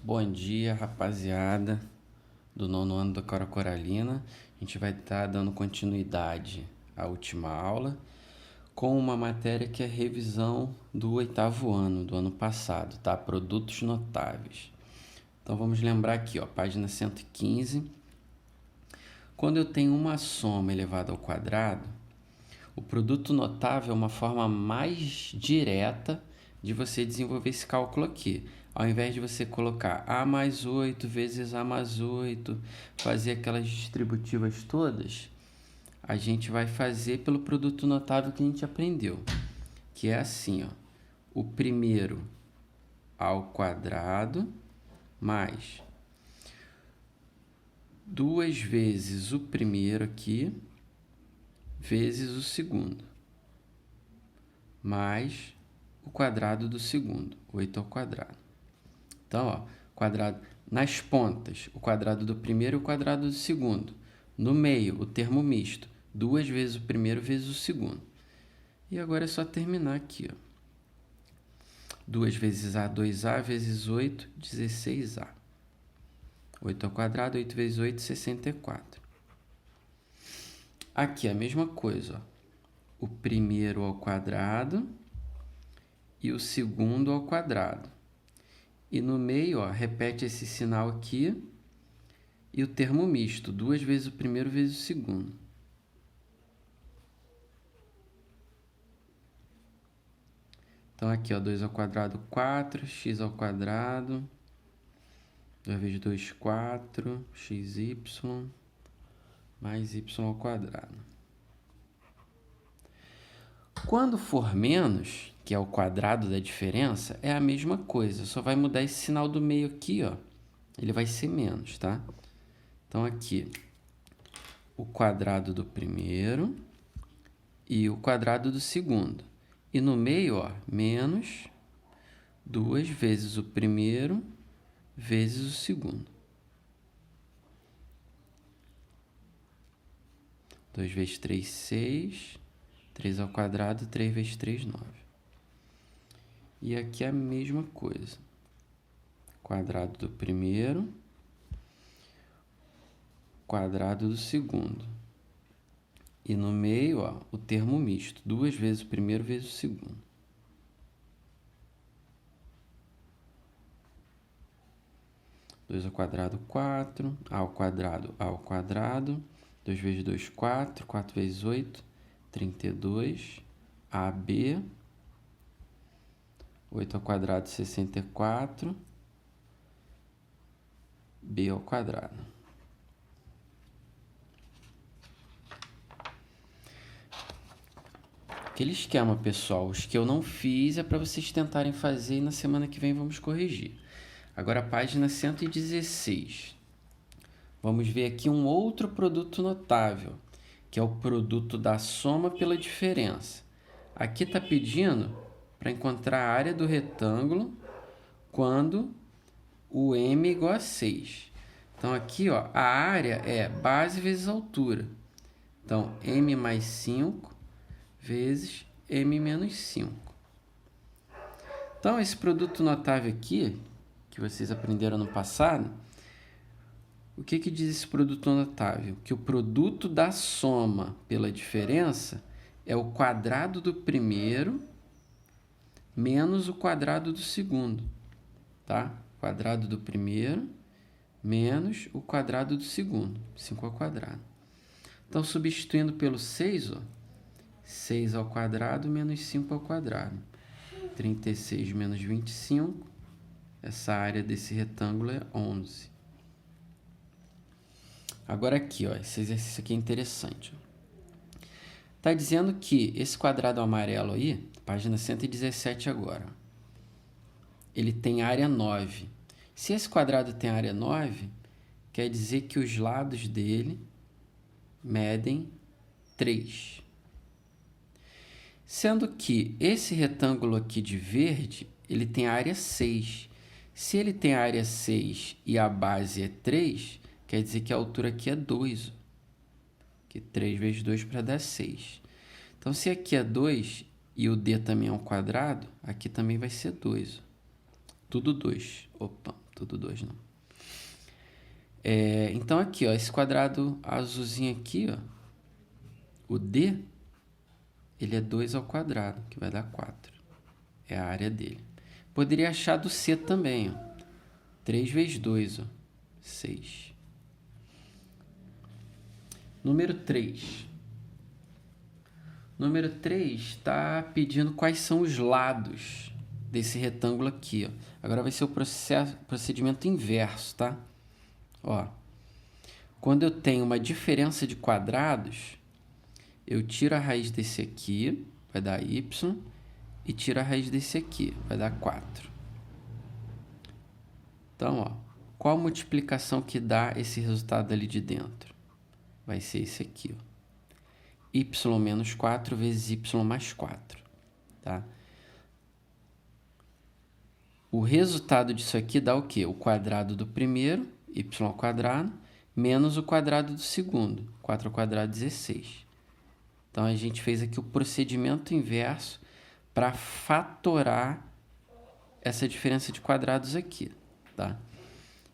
Bom dia, rapaziada do nono ano da Cora Coralina. A gente vai estar dando continuidade à última aula com uma matéria que é revisão do oitavo ano, do ano passado, tá? Produtos notáveis. Então vamos lembrar aqui, ó, página 115. Quando eu tenho uma soma elevada ao quadrado, o produto notável é uma forma mais direta de você desenvolver esse cálculo aqui. Ao invés de você colocar A mais 8 vezes A mais 8, fazer aquelas distributivas todas, a gente vai fazer pelo produto notável que a gente aprendeu, que é assim, ó, o primeiro ao quadrado mais 2 vezes o primeiro aqui, vezes o segundo, mais o quadrado do segundo, 8 ao quadrado. Então, ó, quadrado nas pontas, o quadrado do primeiro e o quadrado do segundo. No meio, o termo misto, 2 vezes o primeiro vezes o segundo. E agora é só terminar aqui, ó. 2 vezes A, 2A, vezes 8, 16A. 8 ao quadrado, 8 vezes 8, 64. Aqui a mesma coisa, ó. O primeiro ao quadrado e o segundo ao quadrado. E no meio, ó, repete esse sinal aqui e o termo misto, 2 vezes o primeiro vezes o segundo. Então aqui, ó, 2 ao quadrado, 4, x ao quadrado, 2 vezes 2, 4, xy, mais y ao quadrado. Quando for menos, que é o quadrado da diferença, é a mesma coisa, só vai mudar esse sinal do meio aqui, ó. Ele vai ser menos, tá? Então aqui, o quadrado do primeiro e o quadrado do segundo. E no meio, ó, menos 2 vezes o primeiro vezes o segundo. 2 vezes 3, 6. 3 ao quadrado, 3 vezes 3, 9. E aqui é a mesma coisa. Quadrado do primeiro, quadrado do segundo. E no meio, ó, o termo misto, 2 vezes o primeiro vezes o segundo. Dois ao quadrado, 4. A ao quadrado, A ao quadrado. 2 vezes 2, 4. 4 vezes 8, 32. AB. 8 ao quadrado, 64. B ao quadrado. Aquele esquema, pessoal, os que eu não fiz é para vocês tentarem fazer e na semana que vem vamos corrigir. Agora a página 116. Vamos ver aqui um outro produto notável, que é o produto da soma pela diferença. Aqui está pedindo para encontrar a área do retângulo quando o m é igual a 6. Então aqui, ó, a área é base vezes altura. Então, m mais 5 vezes m menos 5. Então, esse produto notável aqui, que vocês aprenderam no passado, o que diz esse produto notável? Que o produto da soma pela diferença é o quadrado do primeiro menos o quadrado do segundo, tá? Quadrado do primeiro menos o quadrado do segundo, 5 ao quadrado. Então, substituindo pelo 6, ó, 6 ao quadrado menos 5 ao quadrado. 36 menos 25, essa área desse retângulo é 11. Agora aqui, ó, esse exercício aqui é interessante. Está dizendo que esse quadrado amarelo aí, página 117 agora, ele tem área 9. Se esse quadrado tem área 9, quer dizer que os lados dele medem 3. Sendo que esse retângulo aqui de verde, ele tem área 6. Se ele tem área 6 e a base é 3, quer dizer que a altura aqui é 2. Que 3 vezes 2 para dar 6. Então, se aqui é 2 e o D também é um quadrado, aqui também vai ser 2. Tudo 2. Opa, tudo 2 não. Então aqui, ó, esse quadrado azulzinho aqui, ó, o D, ele é 2 ao quadrado, que vai dar 4. É a área dele. Poderia achar do C também, ó. 3 vezes 2, ó, 6. Número 3. Número 3 está pedindo quais são os lados desse retângulo aqui, ó. Agora vai ser o procedimento inverso, tá? Ó, quando eu tenho uma diferença de quadrados, eu tiro a raiz desse aqui, vai dar y, e tiro a raiz desse aqui, vai dar 4. Então, ó, qual multiplicação que dá esse resultado ali de dentro? Vai ser esse aqui, ó. Y menos 4 vezes y mais 4, tá? O resultado disso aqui dá o quê? O quadrado do primeiro, y ao quadrado, menos o quadrado do segundo, 4 ao quadrado, 16. Então, a gente fez aqui o procedimento inverso para fatorar essa diferença de quadrados aqui, tá?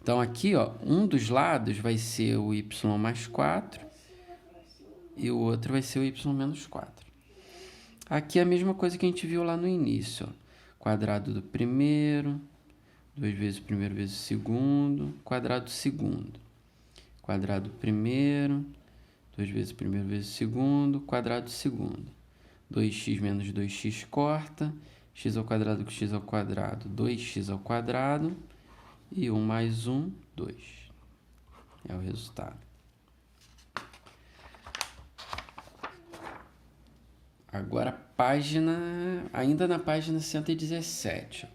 Então, aqui, ó, um dos lados vai ser o y mais 4 e o outro vai ser o y menos 4. Aqui é a mesma coisa que a gente viu lá no início, ó. Quadrado do primeiro, 2 vezes o primeiro vezes o segundo, quadrado do segundo. Quadrado do primeiro, 2 vezes o primeiro vezes o segundo, quadrado do segundo. 2x menos 2x corta, x ao quadrado com x ao quadrado, 2x ao quadrado, e 1 mais 1, 2. É o resultado. Agora, ainda na página 117.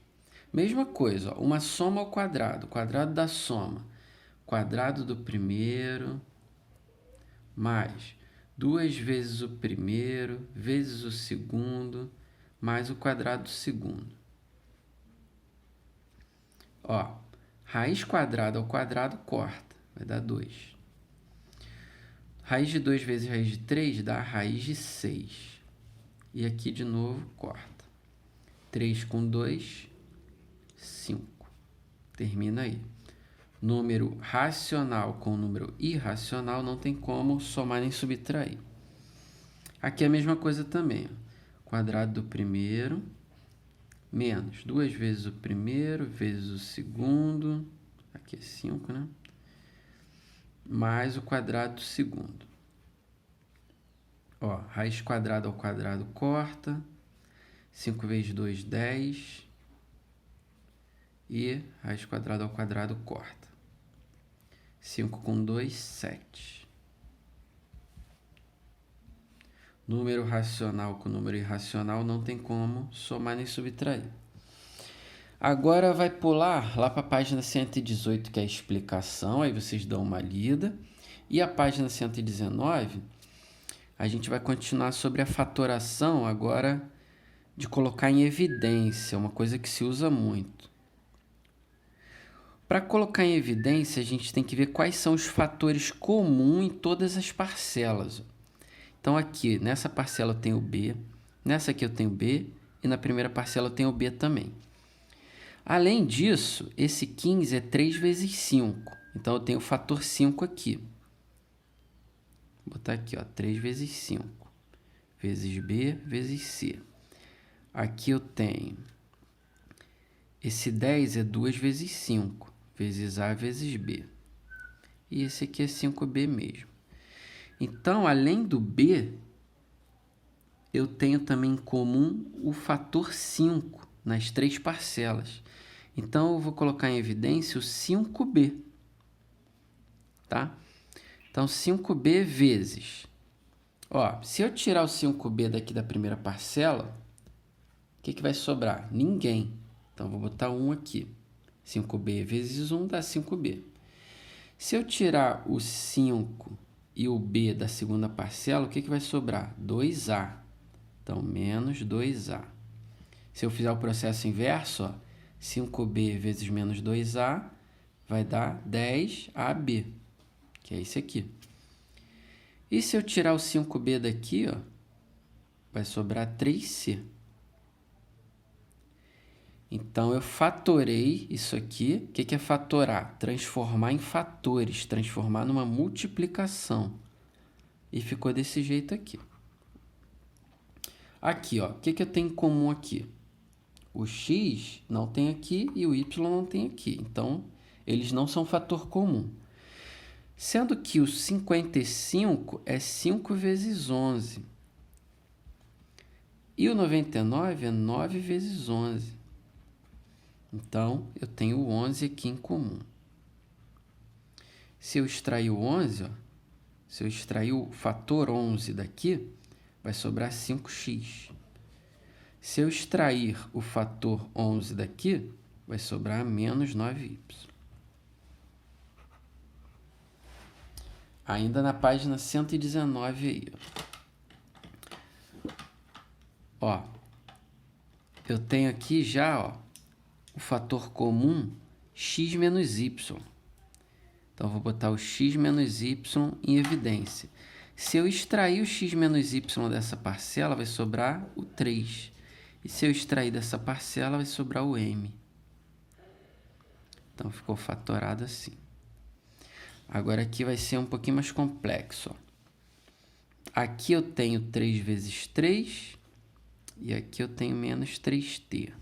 Mesma coisa, ó, uma soma ao quadrado, quadrado da soma, quadrado do primeiro, mais 2 vezes o primeiro, vezes o segundo, mais o quadrado do segundo. Ó, raiz quadrada ao quadrado corta, vai dar 2. Raiz de 2 vezes raiz de 3 dá a raiz de 6. E aqui de novo corta. 3 com 2, 5. Termina aí. Número racional com número irracional não tem como somar nem subtrair. Aqui é a mesma coisa também, ó. Quadrado do primeiro, menos 2 vezes o primeiro, vezes o segundo, aqui é 5, né? Mais o quadrado do segundo. Ó, raiz quadrada ao quadrado corta, 5 vezes 2, 10, e raiz quadrada ao quadrado corta. 5 com 2, 7. Número racional com número irracional não tem como somar nem subtrair. Agora vai pular lá para a página 118, que é a explicação, aí vocês dão uma lida. E a página 119, a gente vai continuar sobre a fatoração agora de colocar em evidência, uma coisa que se usa muito. Para colocar em evidência, a gente tem que ver quais são os fatores comuns em todas as parcelas. Então, aqui, nessa parcela eu tenho B, nessa aqui eu tenho B, e na primeira parcela eu tenho B também. Além disso, esse 15 é 3 vezes 5. Então, eu tenho o fator 5 aqui. Vou botar aqui, ó, 3 vezes 5. Vezes B, vezes C. Aqui eu tenho... Esse 10 é 2 vezes 5. Vezes A, vezes B. E esse aqui é 5B mesmo. Então, além do B, eu tenho também em comum o fator 5 nas 3 parcelas. Então, eu vou colocar em evidência o 5B, tá? Então, 5B vezes... Ó, se eu tirar o 5B daqui da primeira parcela, o que vai sobrar? Ninguém. Então, vou botar 1 aqui. 5B vezes 1 dá 5B. Se eu tirar o 5 e o B da segunda parcela, o que vai sobrar? 2A. Então, menos 2A. Se eu fizer o processo inverso, ó, 5B vezes menos 2A vai dar 10AB, que é esse aqui. E se eu tirar o 5B daqui, ó, vai sobrar 3C. Então, eu fatorei isso aqui. O que é fatorar? Transformar em fatores, transformar numa multiplicação. E ficou desse jeito aqui. Aqui, ó, o que eu tenho em comum aqui? O x não tem aqui e o y não tem aqui. Então, eles não são fator comum. Sendo que o 55 é 5 vezes 11. E o 99 é 9 vezes 11. Então, eu tenho o 11 aqui em comum. Se eu extrair o 11, ó, se eu extrair o fator 11 daqui, vai sobrar 5x. Se eu extrair o fator 11 daqui, vai sobrar menos 9y. Ainda na página 119 aí. Ó, eu tenho aqui já, ó, o fator comum x menos y. Então, eu vou botar o x menos y em evidência. Se eu extrair o x menos y dessa parcela, vai sobrar o 3. E se eu extrair dessa parcela, vai sobrar o m. Então, ficou fatorado assim. Agora, aqui vai ser um pouquinho mais complexo. Ó. Aqui eu tenho 3 vezes 3. E aqui eu tenho menos 3t.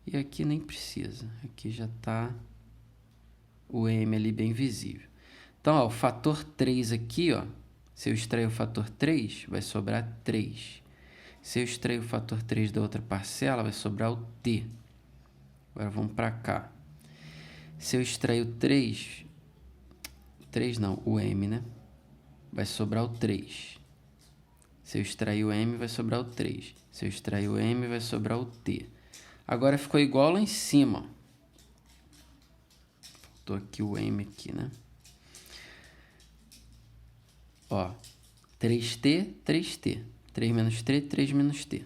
E aqui nem precisa. Aqui já está o m ali bem visível. Então, ó, o fator 3 aqui, ó, se eu extrair o fator 3, vai sobrar 3. Se eu extrair o fator 3 da outra parcela, vai sobrar o t. Agora vamos para cá. Se eu extrair o 3 não, o m, né? Vai sobrar o 3. Se eu extrair o m, vai sobrar o 3. Se eu extrair o m, vai sobrar o t. Agora ficou igual lá em cima. Faltou aqui o m aqui, né? Ó, 3t, 3t. 3 menos t, 3 menos t.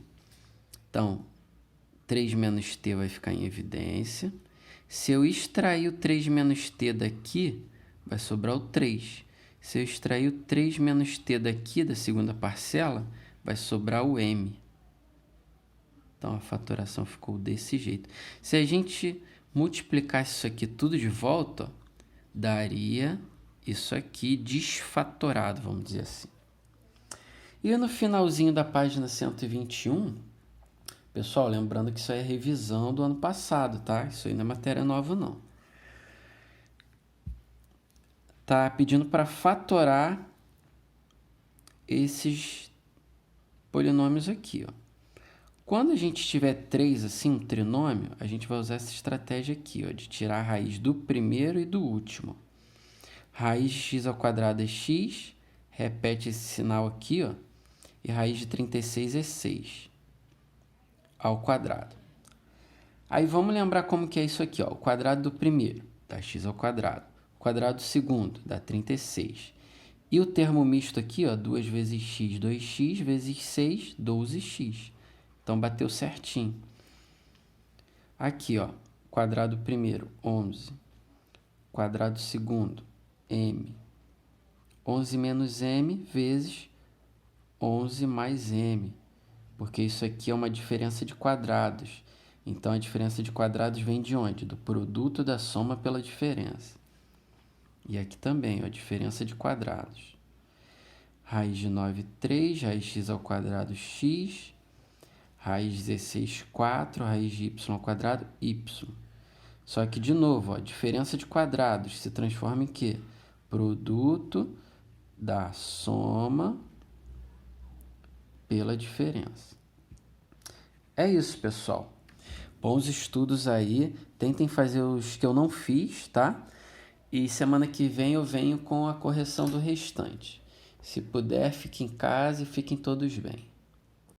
Então, 3 menos t vai ficar em evidência. Se eu extrair o 3 menos t daqui, vai sobrar o 3. Se eu extrair o 3 menos t daqui, da segunda parcela, vai sobrar o m. Então, a fatoração ficou desse jeito. Se a gente multiplicasse isso aqui tudo de volta, ó, daria isso aqui desfatorado, vamos dizer assim. E no finalzinho da página 121, pessoal, lembrando que isso aí é revisão do ano passado, tá? Isso aí não é matéria nova, não. Tá pedindo para fatorar esses polinômios aqui, ó. Quando a gente tiver 3 assim, um trinômio, a gente vai usar essa estratégia aqui, ó, de tirar a raiz do primeiro e do último. Raiz de x ao quadrado é x, repete esse sinal aqui, ó, e raiz de 36 é 6 ao quadrado. Aí vamos lembrar como que é isso aqui, ó, o quadrado do primeiro dá x ao quadrado, o quadrado do segundo dá 36. E o termo misto aqui, ó, 2 vezes x, 2x, vezes 6, 12x. Então, bateu certinho. Aqui, ó, quadrado primeiro, 11. Quadrado segundo, m. 11 menos m vezes 11 mais m. Porque isso aqui é uma diferença de quadrados. Então, a diferença de quadrados vem de onde? Do produto da soma pela diferença. E aqui também, ó, a diferença de quadrados. Raiz de 9, 3. Raiz de x ao quadrado, x. Raiz de 16, 4, raiz de y ao quadrado, y. Só que, de novo, ó, diferença de quadrados se transforma em quê? Produto da soma pela diferença. É isso, pessoal. Bons estudos aí. Tentem fazer os que eu não fiz, tá? E semana que vem eu venho com a correção do restante. Se puder, fique em casa e fiquem todos bem.